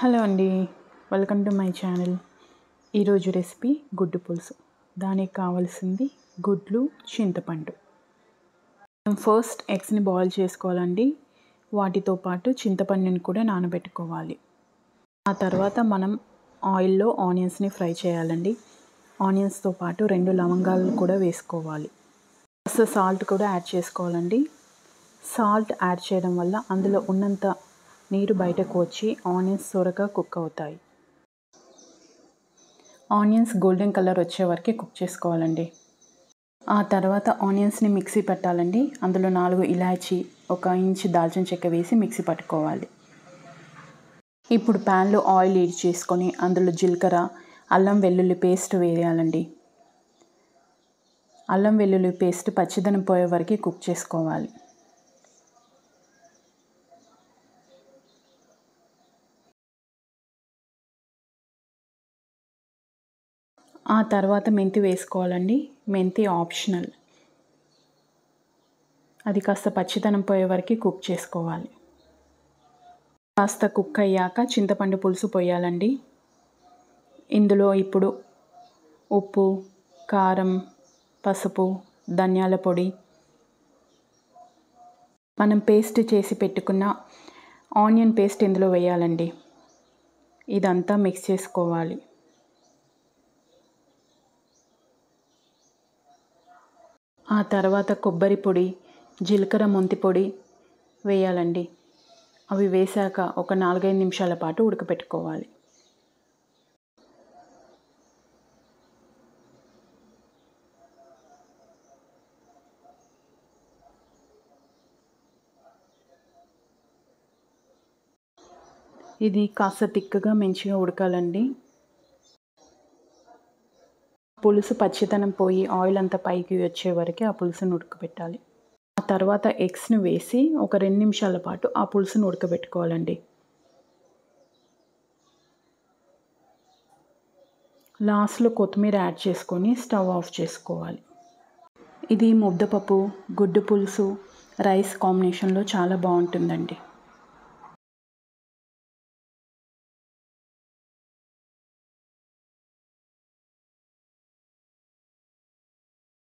Hello అండి, welcome to my channel. ఈరోజు recipe గుడ్డు పులుసు. దానికి కావాల్సింది గుడ్లు, చింతపండు. మనం ఫస్ట్ ఎగ్స్ని బాయిల్ చేసుకోవాలండి. వాటితో పాటు చింతపండుని కూడా నానబెట్టుకోవాలి. ఆ తర్వాత మనం ఆయిల్లో ఆనియన్స్ని ఫ్రై చేయాలండి. ఆనియన్స్తో పాటు 2 లవంగాలు కూడా వేసుకోవాలి. కాస్త సాల్ట్ కూడా యాడ్ చేసుకోవాలండి. సాల్ట్ యాడ్ చేయడం వల్ల అందులో ఉన్నంత నీరు బయటకు వచ్చి ఆనియన్స్ త్వరగా కుక్ అవుతాయి. ఆనియన్స్ గోల్డెన్ కలర్ వచ్చే వరకు కుక్ చేసుకోవాలండి. ఆ తర్వాత ఆనియన్స్ని మిక్సీ పట్టాలండి. అందులో 4 ఇలాచీ, 1 ఇంచ్ దాల్చిన చెక్క వేసి మిక్సీ పట్టుకోవాలి. ఇప్పుడు ప్యాన్లో ఆయిల్ హీట్ చేసుకొని అందులో జీలకర్ర, అల్లం వెల్లుల్లి పేస్ట్ వేయాలండి. అల్లం వెల్లుల్లి పేస్ట్ పచ్చిదనం పోయే వరకు కుక్ చేసుకోవాలి. ఆ తర్వాత మెంతి వేసుకోవాలండి. మెంతి ఆప్షనల్. అది కాస్త పచ్చిదనం పోయే వరకు కుక్ చేసుకోవాలి. కాస్త కుక్ అయ్యాక చింతపండు పులుసు పోయాలండి. ఇందులో ఇప్పుడు ఉప్పు, కారం, పసుపు, ధనియాల పొడి, మనం పేస్ట్ చేసి పెట్టుకున్న ఆనియన్ పేస్ట్ ఇందులో వేయాలండి. ఇదంతా మిక్స్ చేసుకోవాలి. ఆ తర్వాత కొబ్బరి పొడి, జీలకర్ర మెంతి పొడి వేయాలండి. అవి వేశాక ఒక 4-5 నిమిషాల పాటు ఉడకపెట్టుకోవాలి. ఇది కాస్త తిక్కగా మంచిగా ఉడకాలండి. పులుసు పచ్చితనం పోయి ఆయిల్ అంతా పైకి వచ్చే వరకు ఆ పులుసును ఉడకబెట్టాలి. ఆ తర్వాత ఎగ్స్ని వేసి ఒక 2 నిమిషాల పాటు ఆ పులుసును ఉడకబెట్టుకోవాలండి. లాస్ట్లో కొత్తిమీర యాడ్ చేసుకొని స్టవ్ ఆఫ్ చేసుకోవాలి. ఇది ముద్దపప్పు, గుడ్డు పులుసు, రైస్ కాంబినేషన్లో చాలా బాగుంటుందండి.